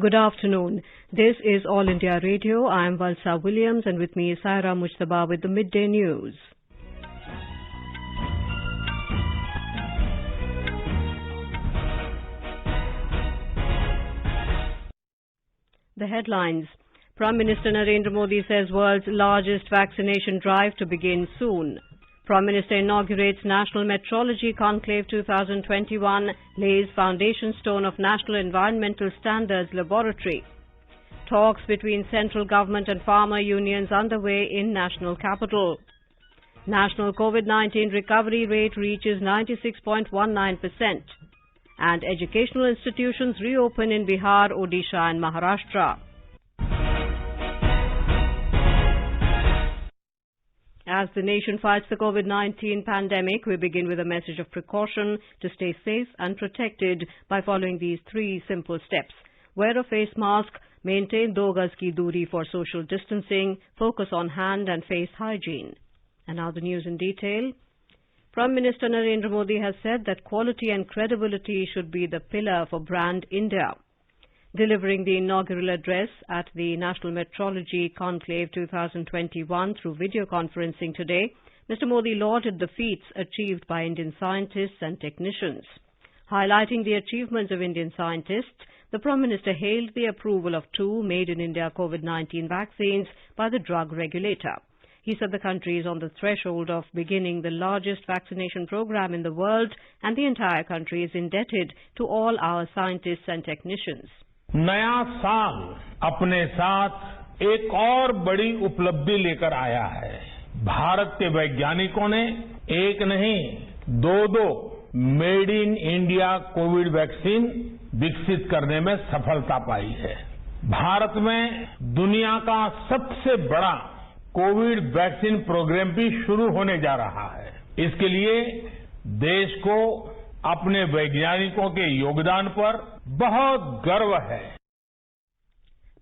Good afternoon. This is All India Radio. I am Valsa Williams and with me is Saira Mujtaba with the Midday News. The headlines. Prime Minister Narendra Modi says world's largest vaccination drive to begin soon. Prime Minister inaugurates National Metrology Conclave 2021, lays foundation stone of National Environmental Standards Laboratory. Talks between central government and farmer unions underway in national capital. National COVID-19 recovery rate reaches 96.19%. And educational institutions reopen in Bihar, Odisha and Maharashtra. As the nation fights the COVID-19 pandemic, we begin with a message of precaution to stay safe and protected by following these three simple steps. Wear a face mask, maintain 2 gaz ki doori for social distancing, focus on hand and face hygiene. And now the news in detail. Prime Minister Narendra Modi has said that quality and credibility should be the pillar for brand India. Delivering the inaugural address at the National Metrology Conclave 2021 through video conferencing today, Mr. Modi lauded the feats achieved by Indian scientists and technicians. Highlighting the achievements of Indian scientists, the Prime Minister hailed the approval of 2 made-in-India COVID-19 vaccines by the drug regulator. He said the country is on the threshold of beginning the largest vaccination program in the world and the entire country is indebted to all our scientists and technicians. नया साल अपने साथ एक और बड़ी उपलब्धि लेकर आया है। भारत के वैज्ञानिकों ने एक नहीं 2 made in India Covid vaccine विकसित करने में सफलता पाई है। भारत में दुनिया का सबसे बड़ा कोविड वैक्सीन प्रोग्राम भी शुरू होने जा रहा है। इसके लिए देश को अपने वैज्ञानिकों के योगदान पर बहुत गर्व है।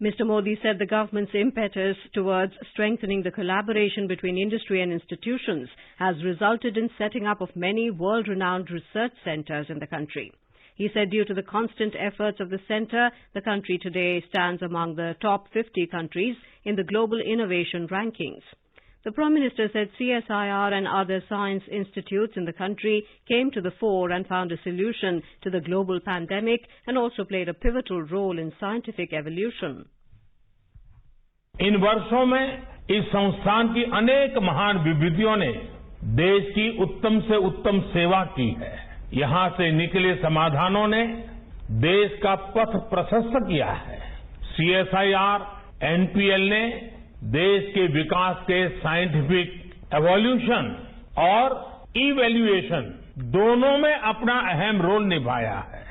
Mr. Modi said the government's impetus towards strengthening the collaboration between industry and institutions has resulted in setting up of many world-renowned research centers in the country. He said due to the constant efforts of the center, the country today stands among the top 50 countries in the global innovation rankings. The Prime Minister said CSIR and other science institutes in the country came to the fore and found a solution to the global pandemic and also played a pivotal role in scientific evolution. इन वर्षों में इस संस्थान की अनेक महान विभूतियों ने देश की उत्तम से उत्तम सेवा की है। यहां से निकले समाधानों ने देश का पथ प्रशस्त किया है। CSIR, NPL ने देश के विकास के साइंटिफिक एवोल्यूशन और इवैल्यूएशन दोनों में अपना अहम रोल निभाया है।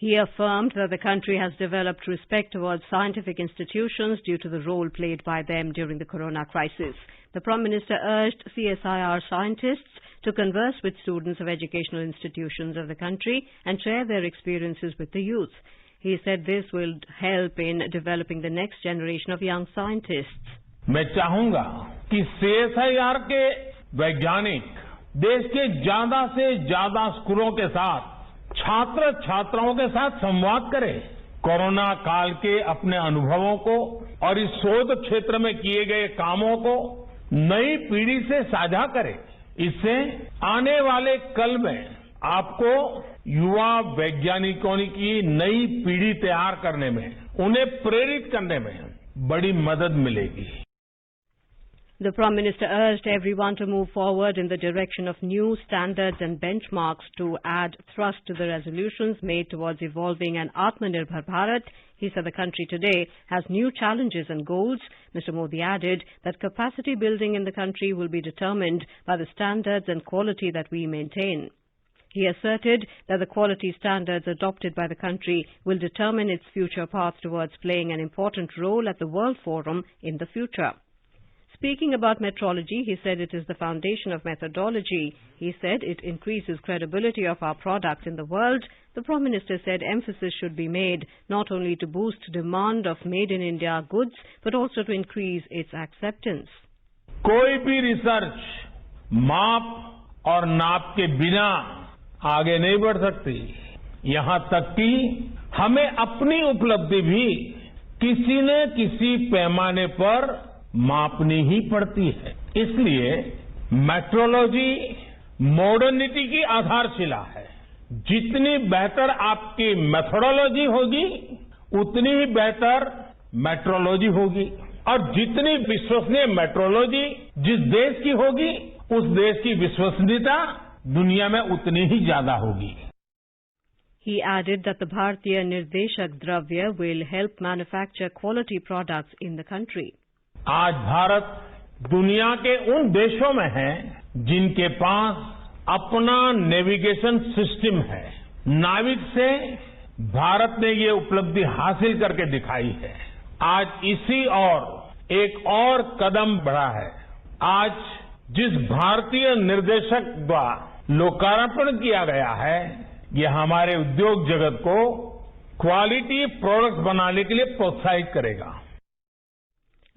He affirmed that the country has developed respect towards scientific institutions due to the role played by them during the corona crisis. The Prime Minister urged CSIR scientists to converse with students of educational institutions of the country and share their experiences with the youth. He said this will help in developing the next generation of young scientists. मैं चाहूंगा कि CSIR के वैज्ञानिक देश के ज्यादा से ज्यादा स्कूलों के साथ छात्र छात्राओं के साथ संवाद करें। कोरोना काल के अपने अनुभवों को और इस शोध क्षेत्र में किए गए कामों को नई पीढ़ी से साझा करें। इससे आने वाले कल में आपको युवा वैज्ञानिकों की नई पीढ़ी तैयार करने में, उन्हें प्रेरित करने में बड़ी मदद मिलेगी। The Prime Minister urged everyone to move forward in the direction of new standards and benchmarks to add thrust to the resolutions made towards evolving an Atmanirbhar Bharat. He said the country today has new challenges and goals. Mr. Modi added that capacity building in the country will be determined by the standards and quality that we maintain. He asserted that the quality standards adopted by the country will determine its future path towards playing an important role at the World Forum in the future. Speaking about metrology, he said it is the foundation of methodology. He said it increases credibility of our products in the world. The Prime Minister said emphasis should be made not only to boost demand of made-in-India goods, but also to increase its acceptance. कोई भी research माप और नाप के बिना आगे नहीं बढ़ सकती। यहाँ तक कि हमें अपनी उपलब्धि भी किसी न किसी पैमाने पर मापनी ही पड़ती है। इसलिए मेट्रोलॉजी मॉडर्निटी की आधारशिला है। जितनी बेहतर आपकी मेथोडोलॉजी होगी, उतनी ही बेहतर मेट्रोलॉजी होगी, और जितनी विश्वसनीय मेट्रोलॉजी जिस देश की होगी, उस देश की विश्वसनीयता दुनिया में उतनी ही ज्यादा होगी। He added that the Bharatiya Nirdeshak Dravya will help manufacture quality products in the country. आज भारत दुनिया के उन देशों में है जिनके पास अपना नेविगेशन सिस्टम है। नाविक से भारत ने ये उपलब्धि हासिल करके दिखाई है। आज इसी और एक और कदम बढ़ा है। आज जिस भारतीय निर्देशक द्वारा लोकार्पण किया गया है, ये हमारे उद्योग जगत को क्वालिटी प्रोडक्ट्स बनाने के लिए प्रोत्साहित करेगा।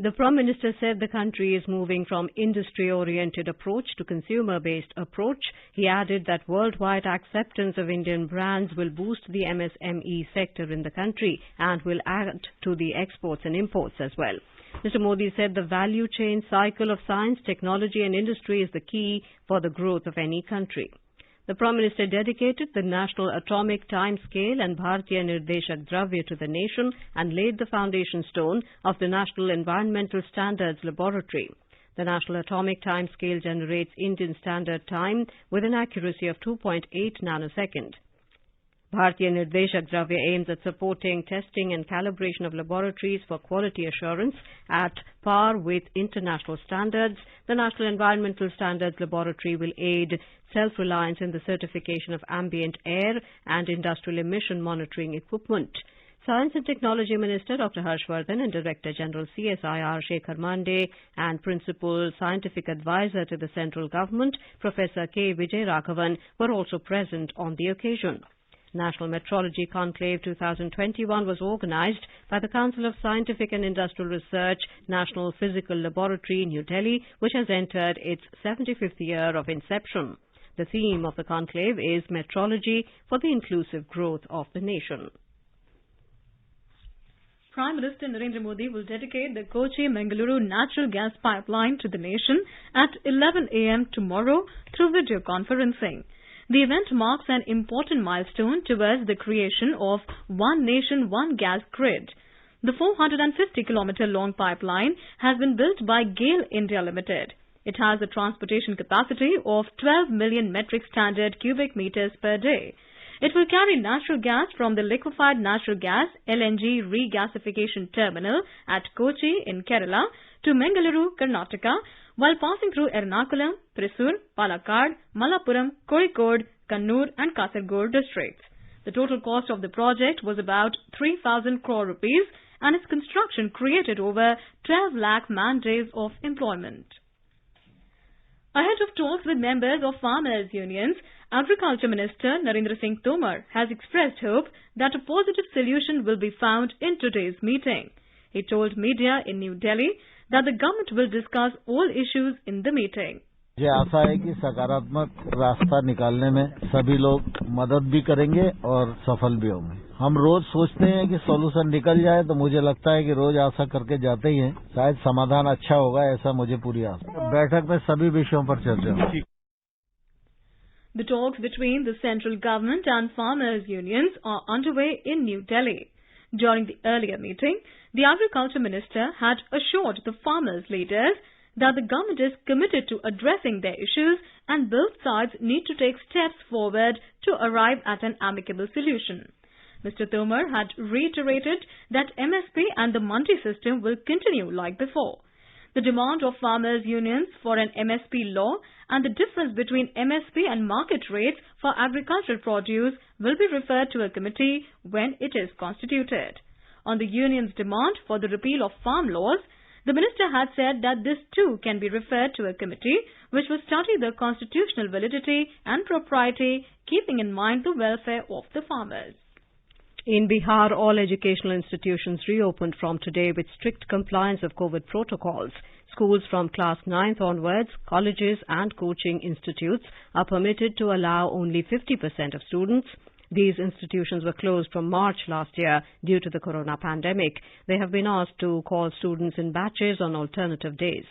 The Prime Minister said the country is moving from industry-oriented approach to consumer-based approach. He added that worldwide acceptance of Indian brands will boost the MSME sector in the country and will add to the exports and imports as well. Mr. Modi said the value chain cycle of science, technology and industry is the key for the growth of any country. The Prime Minister dedicated the National Atomic Time Scale and Bharatiya Nirdeshak Dravya to the nation and laid the foundation stone of the National Environmental Standards Laboratory. The National Atomic Time Scale generates Indian Standard Time with an accuracy of 2.8 nanosecond. Bharatiya Nirdeshak Dravya aims at supporting testing and calibration of laboratories for quality assurance at par with international standards. The National Environmental Standards Laboratory will aid self-reliance in the certification of ambient air and industrial emission monitoring equipment. Science and Technology Minister Dr. Harshvardhan and Director General CSIR Shekhar Mande and Principal Scientific Advisor to the Central Government Professor K. Vijay Raghavan were also present on the occasion. National Metrology Conclave 2021 was organized by the Council of Scientific and Industrial Research National Physical Laboratory, New Delhi, which has entered its 75th year of inception. The theme of the conclave is Metrology for the Inclusive Growth of the Nation. Prime Minister Narendra Modi will dedicate the Kochi-Mangaluru natural gas pipeline to the nation at 11 a.m. tomorroorrow through video conferencing. The event marks an important milestone towards the creation of One Nation, One Gas Grid. The 450-kilometer long pipeline has been built by GAIL India Limited. It has a transportation capacity of 12 million metric standard cubic meters per day. It will carry natural gas from the liquefied natural gas LNG regasification terminal at Kochi in Kerala to Mangaluru, Karnataka, while passing through Ernakulam, Thrissur, Palakkad, Malappuram, Kozhikode, Kannur and Kasaragod districts. The total cost of the project was about 3,000 crore rupees and its construction created over 12 lakh man-days of employment. Ahead of talks with members of farmers' unions, Agriculture Minister Narendra Singh Tomar has expressed hope that a positive solution will be found in today's meeting. He told media in New Delhi that the government will discuss all issues in the meeting. मुझे आशा है कि सकारात्मक रास्ता निकालने में सभी लोग मदद भी करेंगे और सफल भी होंगे। हम रोज सोचते हैं कि सॉल्यूशन निकल जाए, तो मुझे लगता है कि रोज आशा करके जाते ही हैं, शायद समाधान अच्छा होगा, ऐसा मुझे पूरी आशा। बैठक में सभी विषयों पर चर्चा होगी। The talks between the central government and farmers' unions are underway in New Delhi. During the earlier meeting, the Agriculture Minister had assured the farmers' leaders that the government is committed to addressing their issues and both sides need to take steps forward to arrive at an amicable solution. Mr. Tomar had reiterated that MSP and the Mandi system will continue like before. The demand of farmers' unions for an MSP law and the difference between MSP and market rates for agricultural produce will be referred to a committee when it is constituted. On the union's demand for the repeal of farm laws, the minister had said that this too can be referred to a committee which will study the constitutional validity and propriety, keeping in mind the welfare of the farmers. In Bihar, all educational institutions reopened from today with strict compliance of COVID protocols. Schools from class 9th onwards, colleges and coaching institutes are permitted to allow only 50% of students. These institutions were closed from March last year due to the corona pandemic. They have been asked to call students in batches on alternative days.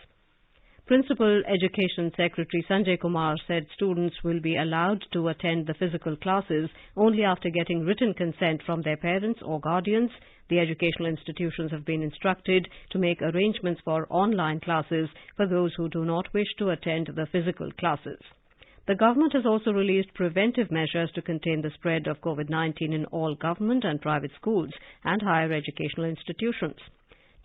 Principal Education Secretary Sanjay Kumar said students will be allowed to attend the physical classes only after getting written consent from their parents or guardians. The educational institutions have been instructed to make arrangements for online classes for those who do not wish to attend the physical classes. The government has also released preventive measures to contain the spread of COVID-19 in all government and private schools and higher educational institutions.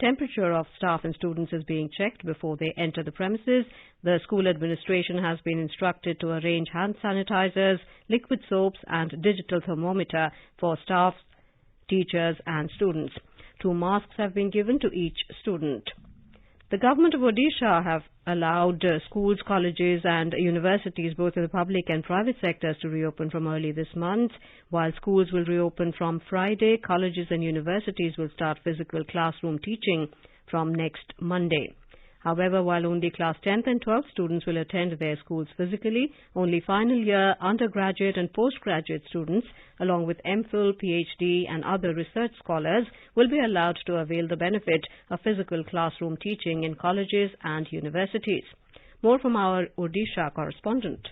Temperature of staff and students is being checked before they enter the premises. The school administration has been instructed to arrange hand sanitizers, liquid soaps and digital thermometer for staff, teachers and students. 2 masks have been given to each student. The government of Odisha have allowed schools, colleges and universities, both in the public and private sectors, to reopen from early this month. While schools will reopen from Friday, colleges and universities will start physical classroom teaching from next Monday. However, while only class 10th and 12th students will attend their schools physically, only final year undergraduate and postgraduate students, along with MPhil, PhD and other research scholars, will be allowed to avail the benefit of physical classroom teaching in colleges and universities. More from our Odisha correspondent.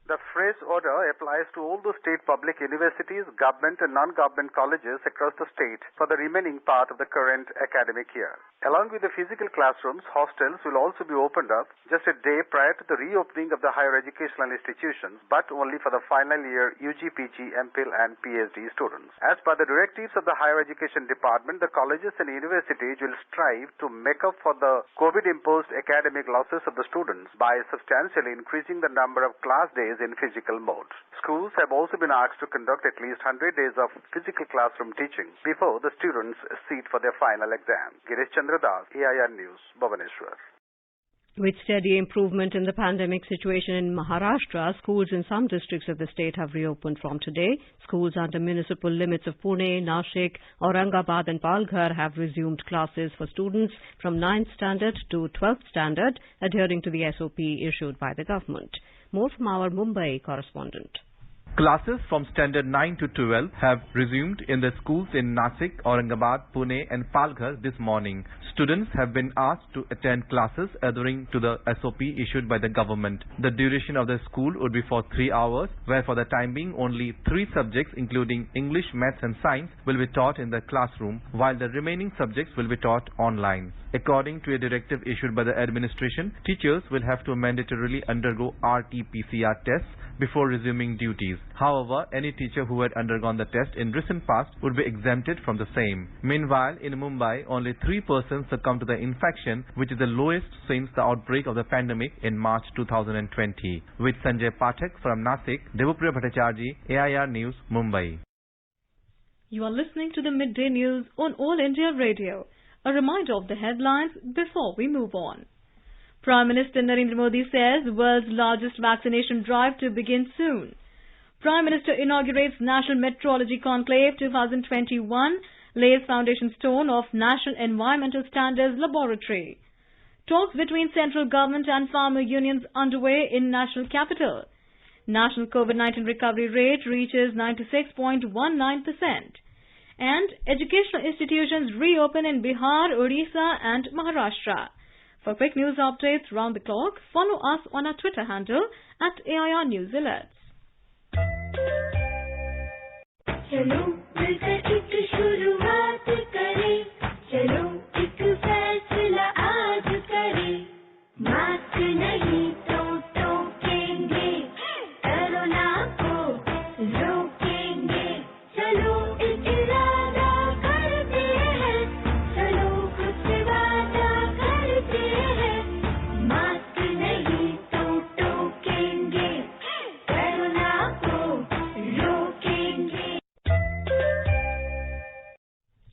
The fresh order applies to all the state public universities, government and non-government colleges across the state for the remaining part of the current academic year. Along with the physical classrooms, hostels will also be opened up just a day prior to the reopening of the higher educational institutions, but only for the final year UG, PG, MPhil and PhD students. As per the directives of the Higher Education Department, the colleges and universities will strive to make up for the COVID-imposed academic losses of the students by substantially increasing the number of class days in physical mode. Schools have also been asked to conduct at least 100 days of physical classroom teaching before the students sit for their final exam. Girish Chandra Das, AIR News, Bhubaneswar. With steady improvement in the pandemic situation in Maharashtra, schools in some districts of the state have reopened from today. Schools under municipal limits of Pune, Nashik, Aurangabad and Palghar have resumed classes for students from 9th standard to 12th standard, adhering to the SOP issued by the government. More from our Mumbai correspondent. Classes from Standard 9 to 12 have resumed in the schools in Nashik, Aurangabad, Pune and Palghar this morning. Students have been asked to attend classes adhering to the SOP issued by the government. The duration of the school would be for 3 hours, where for the time being only 3 subjects including English, Maths and Science will be taught in the classroom, while the remaining subjects will be taught online. According to a directive issued by the administration, teachers will have to mandatorily undergo RT-PCR tests before resuming duties. However, any teacher who had undergone the test in recent past would be exempted from the same. Meanwhile, in Mumbai, only 3 persons succumbed to the infection, which is the lowest since the outbreak of the pandemic in March 2020. With Sanjay Pathak from Nashik, Devapriya Bhattacharjee, AIR News, Mumbai. You are listening to the Midday News on All India Radio. A reminder of the headlines before we move on. Prime Minister Narendra Modi says world's largest vaccination drive to begin soon. Prime Minister inaugurates National Metrology Conclave 2021, lays foundation stone of National Environmental Standards Laboratory. Talks between central government and farmer unions underway in national capital. National COVID-19 recovery rate reaches 96.19%. And educational institutions reopen in Bihar, Odisha and Maharashtra. For quick news updates round the clock, follow us on our Twitter handle at AIR News Alerts. चलो मिलकर एक शुरुआत करें, चलो एक फैसला आज करें, मास्क नहीं तो टोकेंगे, कोरोना को रोकेंगे, चलो एक इरादा करते हैं, चलो कुछ वादा करते हैं, मास्क नहीं तो टोकेंगे, कोरोना को रोकेंगे.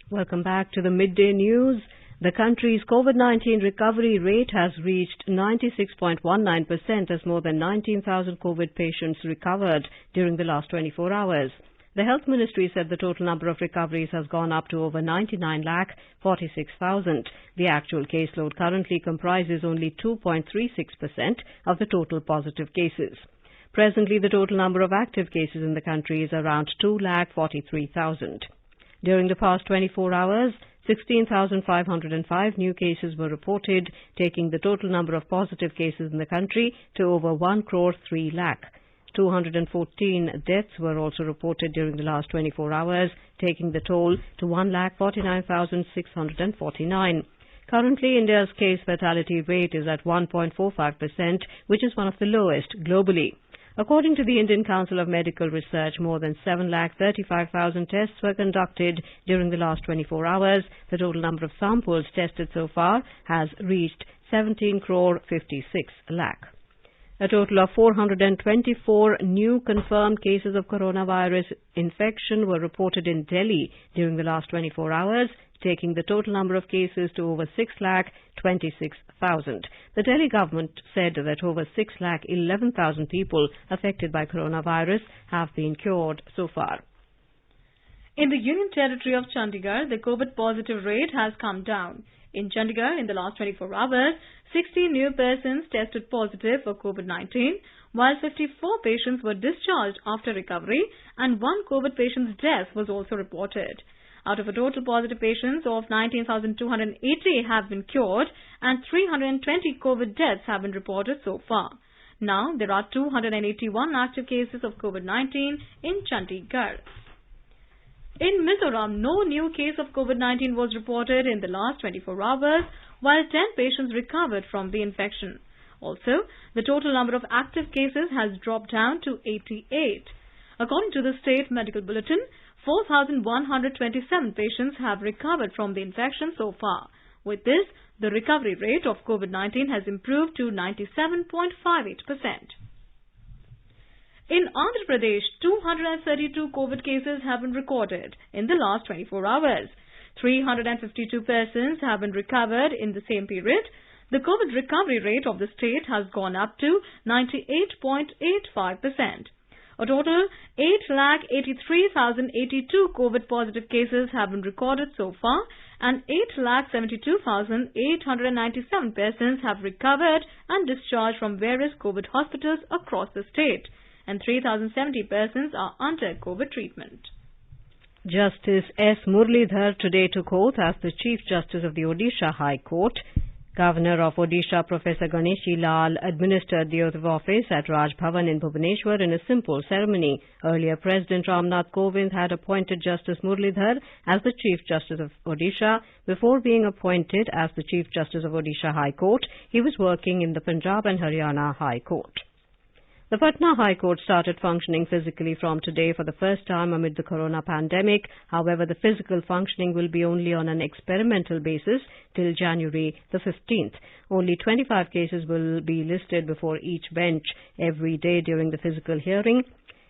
Welcome back to the Midday News. The country's COVID-19 recovery rate has reached 96.19% as more than 19,000 COVID patients recovered during the last 24 hours. The Health Ministry said the total number of recoveries has gone up to over 99,46,000. The actual caseload currently comprises only 2.36% of the total positive cases. Presently, the total number of active cases in the country is around 2,43,000. During the past 24 hours, 16,505 new cases were reported, taking the total number of positive cases in the country to over 1 crore 3 lakh. 214 deaths were also reported during the last 24 hours, taking the toll to 1,49,649. Currently, India's case fatality rate is at 1.45%, which is one of the lowest globally. According to the Indian Council of Medical Research, more than 7,35,000 tests were conducted during the last 24 hours. The total number of samples tested so far has reached 17 crore 56 lakh. A total of 424 new confirmed cases of coronavirus infection were reported in Delhi during the last 24 hours, taking the total number of cases to over 6,26,000. The Delhi government said that over 6,11,000 people affected by coronavirus have been cured so far. In the Union Territory of Chandigarh, the COVID positive rate has come down. In Chandigarh, in the last 24 hours, 60 new persons tested positive for COVID-19, while 54 patients were discharged after recovery, and one COVID patient's death was also reported. Out of a total positive patients of 19,280 have been cured, and 320 COVID deaths have been reported so far. Now, there are 281 active cases of COVID-19 in Chandigarh. In Mizoram, no new case of COVID-19 was reported in the last 24 hours, while 10 patients recovered from the infection. Also, the total number of active cases has dropped down to 88. According to the State Medical Bulletin, 4,127 patients have recovered from the infection so far. With this, the recovery rate of COVID-19 has improved to 97.58%. In Andhra Pradesh, 232 COVID cases have been recorded in the last 24 hours. 352 persons have been recovered in the same period. The COVID recovery rate of the state has gone up to 98.85%. A total 8,83,082 COVID positive cases have been recorded so far, and 8,72,897 persons have recovered and discharged from various COVID hospitals across the state, and 3,070 persons are under COVID treatment. Justice S. Muralidhar today took oath as the Chief Justice of the Odisha High Court. Governor of Odisha, Professor Ganeshi Lal, administered the oath of office at Raj Bhavan in Bhubaneswar in a simple ceremony. Earlier, President Ramnath Kovind had appointed Justice Muralidhar as the Chief Justice of Odisha. Before being appointed as the Chief Justice of Odisha High Court, he was working in the Punjab and Haryana High Court. The Patna High Court started functioning physically from today for the first time amid the corona pandemic. However, the physical functioning will be only on an experimental basis till January the 15th. Only 25 cases will be listed before each bench every day during the physical hearing.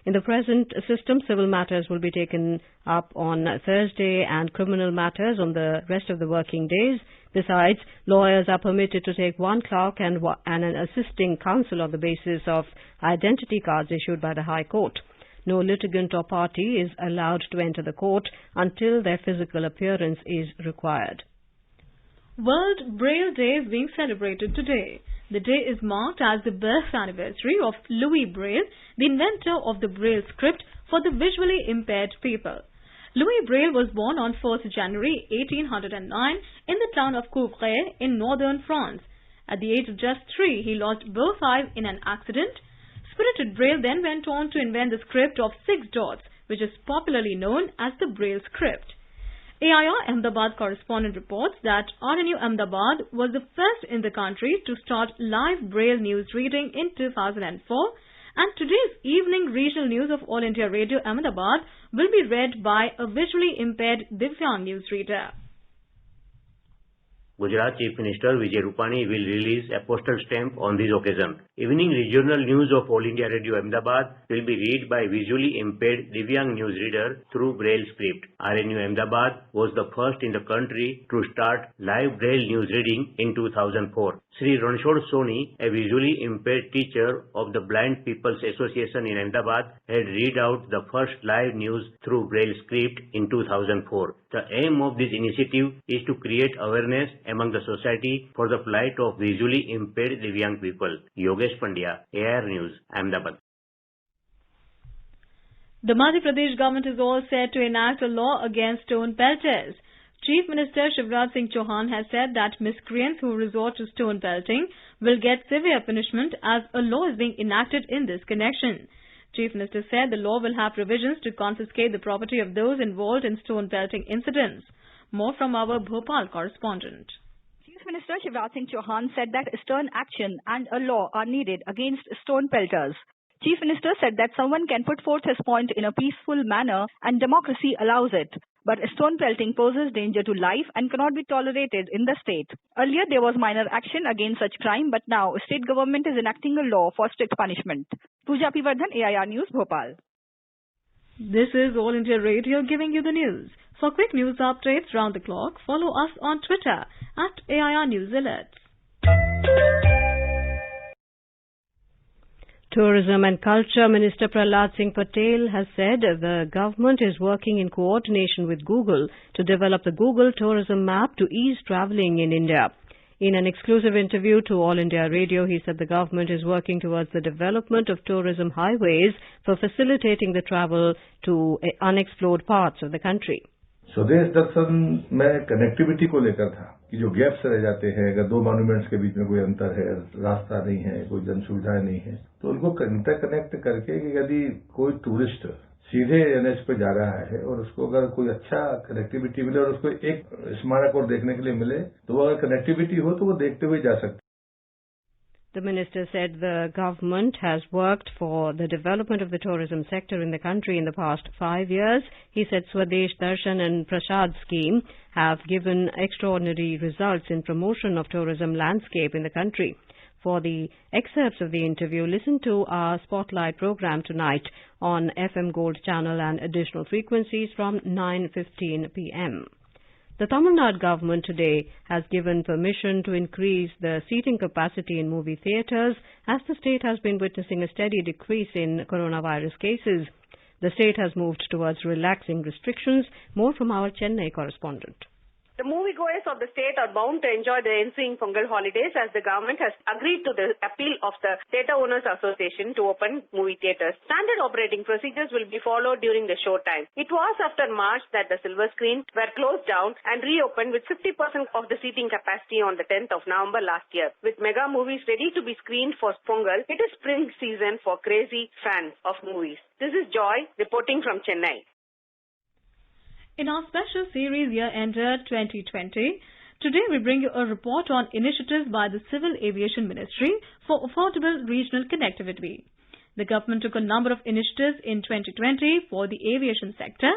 In the present system, civil matters will be taken up on Thursday and criminal matters on the rest of the working days. Besides, lawyers are permitted to take one clerk and an assisting counsel on the basis of identity cards issued by the High Court. No litigant or party is allowed to enter the court until their physical appearance is required. World Braille Day is being celebrated today. The day is marked as the birth anniversary of Louis Braille, the inventor of the Braille script for the visually impaired people. Louis Braille was born on 1st January 1809 in the town of Couvray in northern France. At the age of just 3, he lost both eyes in an accident. Spirited Braille then went on to invent the script of 6 dots, which is popularly known as the Braille script. AIR Ahmedabad correspondent reports that RNU Ahmedabad was the first in the country to start live Braille news reading in 2004, and today's evening regional news of All India Radio Ahmedabad will be read by a visually impaired Divyang newsreader. Gujarat Chief Minister Vijay Rupani will release a postal stamp on this occasion. Evening regional news of All India Radio Ahmedabad will be read by visually impaired Divyang newsreader through Braille script. RNU Ahmedabad was the first in the country to start live Braille news reading in 2004. Sri Ranshod Soni, a visually impaired teacher of the Blind People's Association in Ahmedabad, had read out the first live news through Braille script in 2004. The aim of this initiative is to create awareness among the society for the plight of visually impaired Divyang people. Yogesh Pandya, AIR News, Ahmedabad. The Madhya Pradesh government is all set to enact a law against stone pelters. Chief Minister Shivraj Singh Chauhan has said that miscreants who resort to stone pelting will get severe punishment as a law is being enacted in this connection. Chief Minister said the law will have provisions to confiscate the property of those involved in stone pelting incidents. More from our Bhopal correspondent. Chief Minister Shivraj Singh Chauhan said that stern action and a law are needed against stone pelters. Chief Minister said that someone can put forth his point in a peaceful manner and democracy allows it. But stone pelting poses danger to life and cannot be tolerated in the state. Earlier there was minor action against such crime, but now state government is enacting a law for strict punishment. Pooja Pivardhan, AIR News, Bhopal. This is All India Radio giving you the news. For quick news updates round the clock, follow us on Twitter at AIR News Alerts. Tourism and Culture Minister Prahlad Singh Patel has said the government is working in coordination with Google to develop the Google Tourism Map to ease travelling in India. In an exclusive interview to All India Radio, he said the government is working towards the development of tourism highways for facilitating the travel to unexplored parts of the country. स्वदेश दर्शन में connectivity को लेकर था कि जो gaps रह जाते हैं, अगर दो मॉन्यूमेंट्स के बीच में कोई अंतर है, रास्ता नहीं है, कोई जन सुविधाएं नहीं है, तो उनको इंटरकनेक्ट करके कि यदि कोई टूरिस्ट सीधे एनएच पे जा रहा है और उसको अगर कोई अच्छा कनेक्टिविटी मिले और उसको एक स्मारक और देखने के लिए मिले, तो वो अगर कनेक्टिविटी हो तो वो देखते हुए जा सकते. The minister said the government has worked for the development of the tourism sector in the country in the past 5 years. He said Swadesh Darshan and Prasad scheme have given extraordinary results in promotion of tourism landscape in the country. For the excerpts of the interview, listen to our Spotlight program tonight on FM Gold channel and additional frequencies from 9:15 p.m. The Tamil Nadu government today has given permission to increase the seating capacity in movie theatres as the state has been witnessing a steady decrease in coronavirus cases. The state has moved towards relaxing restrictions. More from our Chennai correspondent. The moviegoers of the state are bound to enjoy the ensuing Pongal holidays as the government has agreed to the appeal of the Theatre Owners Association to open movie theatres. Standard operating procedures will be followed during the show time. It was after March that the silver screens were closed down and reopened with 50% of the seating capacity on the 10th of November last year. With mega movies ready to be screened for Pongal, it is spring season for crazy fans of movies. This is Joy reporting from Chennai. In our special series Year Ender 2020, today we bring you a report on initiatives by the Civil Aviation Ministry for affordable regional connectivity. The government took a number of initiatives in 2020 for the aviation sector.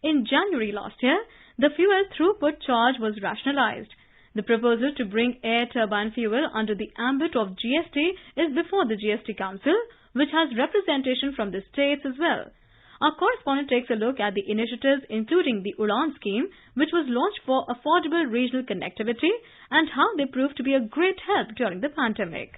In January last year, the fuel throughput charge was rationalized. The proposal to bring air turbine fuel under the ambit of GST is before the GST Council, which has representation from the states as well. Our correspondent takes a look at the initiatives including the Udan scheme, which was launched for affordable regional connectivity, and how they proved to be a great help during the pandemic.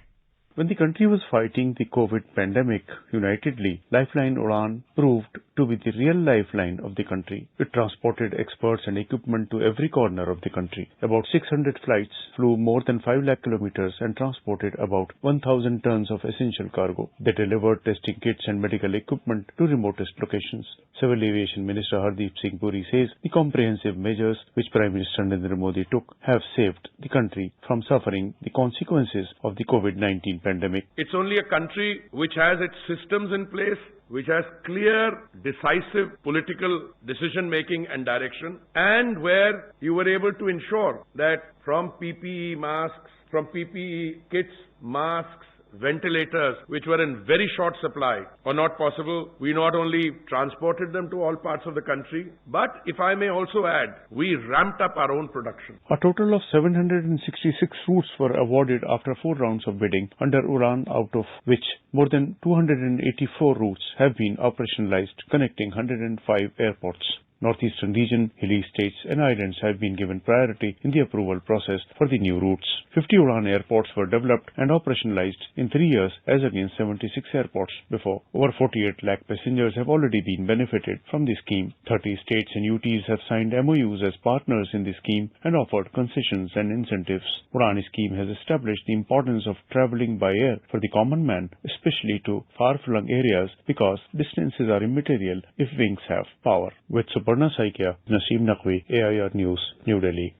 When the country was fighting the COVID pandemic unitedly, Lifeline Udan proved to be the real lifeline of the country. It transported experts and equipment to every corner of the country. About 600 flights flew more than 5 lakh kilometers and transported about 1,000 tons of essential cargo. They delivered testing kits and medical equipment to remotest locations. Civil Aviation Minister Hardeep Singh Puri says the comprehensive measures which Prime Minister Narendra Modi took have saved the country from suffering the consequences of the COVID-19 pandemic. It's only a country which has its systems in place, which has clear, decisive political decision-making and direction, and where you were able to ensure that from PPE masks, from PPE kits, masks, ventilators, which were in very short supply or not possible, we not only transported them to all parts of the country, but if I may also add, we ramped up our own production. A total of 766 routes were awarded after 4 rounds of bidding under Udan, out of which more than 284 routes have been operationalized, connecting 105 airports. Northeastern region, hilly states and islands have been given priority in the approval process for the new routes. 50 Udan airports were developed and operationalized in 3 years as against 76 airports before. Over 48 lakh passengers have already been benefited from the scheme. 30 states and UTs have signed MOUs as partners in the scheme and offered concessions and incentives. Udan scheme has established the importance of travelling by air for the common man, especially to far-flung areas, because distances are immaterial if wings have power. With Suparna Saikia, Naseem Naqvi, AIR News, New Delhi.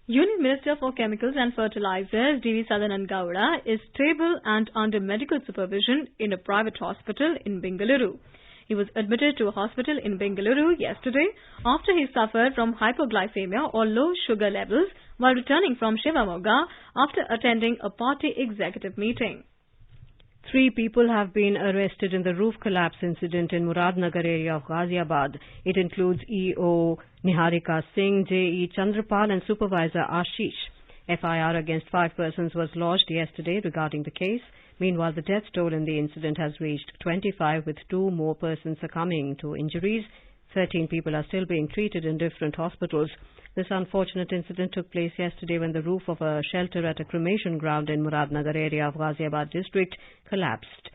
Union Minister for Chemicals and Fertilizers, D.V. Sadanand Gowda, is stable and under medical supervision in a private hospital in Bengaluru. He was admitted to a hospital in Bengaluru yesterday after he suffered from hypoglycemia or low sugar levels while returning from Shivamogga after attending a party executive meeting. 3 people have been arrested in the roof collapse incident in Muradnagar area of Ghaziabad. It includes EO Niharika Singh, JE Chandrapal and Supervisor Ashish. FIR against 5 persons was lodged yesterday regarding the case. Meanwhile, the death toll in the incident has reached 25, with 2 more persons succumbing to injuries. 13 people are still being treated in different hospitals. This unfortunate incident took place yesterday when the roof of a shelter at a cremation ground in Muradnagar area of Ghaziabad district collapsed.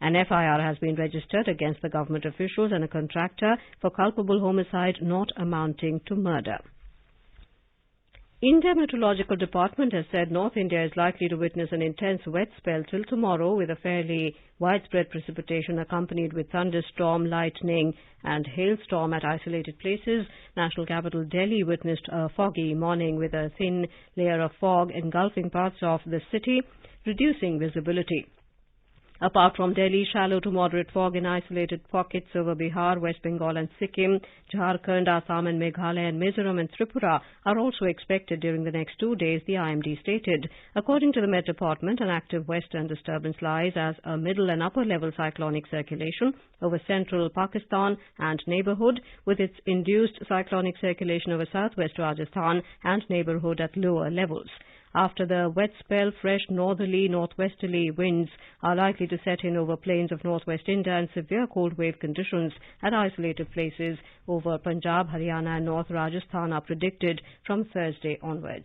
An FIR has been registered against the government officials and a contractor for culpable homicide not amounting to murder. India Meteorological Department has said North India is likely to witness an intense wet spell till tomorrow, with a fairly widespread precipitation accompanied with thunderstorm, lightning and hailstorm at isolated places. National capital Delhi witnessed a foggy morning with a thin layer of fog engulfing parts of the city, reducing visibility. Apart from Delhi, shallow to moderate fog in isolated pockets over Bihar, West Bengal and Sikkim, Jharkhand, Assam and Meghalaya and Mizoram and Tripura are also expected during the next 2 days, the IMD stated. According to the Met Department, an active western disturbance lies as a middle and upper level cyclonic circulation over central Pakistan and neighbourhood, with its induced cyclonic circulation over southwest Rajasthan and neighbourhood at lower levels. After the wet spell, fresh northerly-northwesterly winds are likely to set in over plains of northwest India, and severe cold wave conditions at isolated places over Punjab, Haryana and North Rajasthan are predicted from Thursday onwards.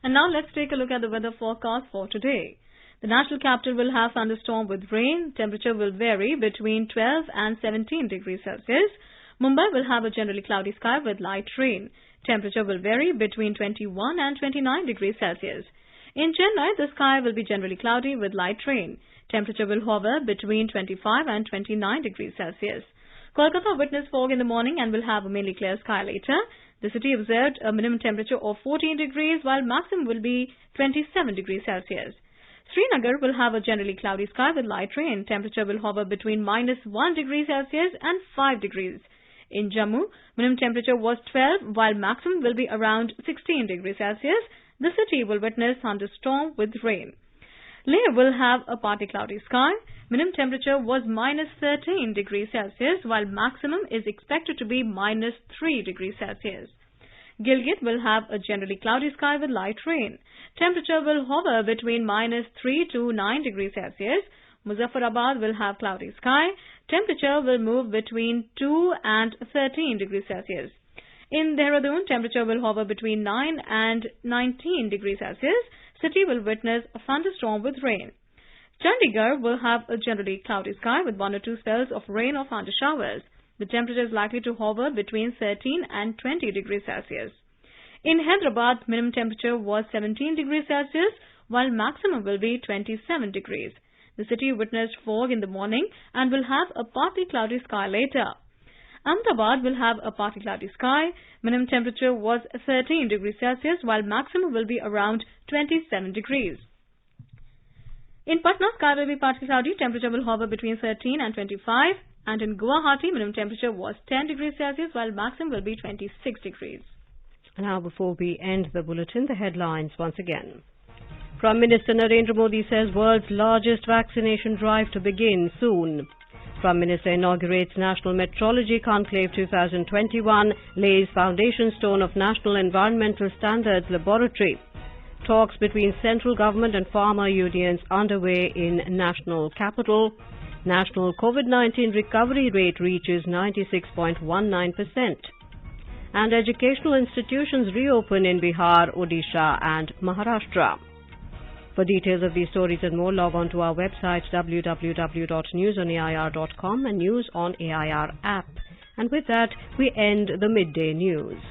And now let's take a look at the weather forecast for today. The national capital will have thunderstorm with rain. Temperature will vary between 12 and 17 degrees Celsius. Mumbai will have a generally cloudy sky with light rain. Temperature will vary between 21 and 29 degrees Celsius. In Chennai, the sky will be generally cloudy with light rain. Temperature will hover between 25 and 29 degrees Celsius. Kolkata witnessed fog in the morning and will have a mainly clear sky later. The city observed a minimum temperature of 14 degrees while maximum will be 27 degrees Celsius. Srinagar will have a generally cloudy sky with light rain. Temperature will hover between -1 degree Celsius and 5 degrees. In Jammu, minimum temperature was 12 while maximum will be around 16 degrees Celsius. The city will witness thunderstorm with rain. Leh will have a partly cloudy sky. Minimum temperature was -13 degrees Celsius while maximum is expected to be -3 degrees Celsius. Gilgit will have a generally cloudy sky with light rain. Temperature will hover between -3 to 9 degrees Celsius. Muzaffarabad will have cloudy sky. Temperature will move between 2 and 13 degrees Celsius. In Dehradun, temperature will hover between 9 and 19 degrees Celsius. City will witness a thunderstorm with rain. Chandigarh will have a generally cloudy sky with 1 or 2 spells of rain or thunder showers. The temperature is likely to hover between 13 and 20 degrees Celsius. In Hyderabad, minimum temperature was 17 degrees Celsius while maximum will be 27 degrees. The city witnessed fog in the morning and will have a partly cloudy sky later. Ahmedabad will have a partly cloudy sky. Minimum temperature was 13 degrees Celsius while maximum will be around 27 degrees. In Patna, sky will be partly cloudy. Temperature will hover between 13 and 25. And in Guwahati, minimum temperature was 10 degrees Celsius while maximum will be 26 degrees. Now, before we end the bulletin, the headlines once again. Prime Minister Narendra Modi says world's largest vaccination drive to begin soon. Prime Minister inaugurates National Metrology Conclave 2021, lays foundation stone of National Environmental Standards Laboratory. Talks between central government and farmer unions underway in national capital. National COVID-19 recovery rate reaches 96.19%. And educational institutions reopen in Bihar, Odisha and Maharashtra. For details of these stories and more, log on to our website www.newsonair.com and News on AIR app. And with that, we end the Midday News.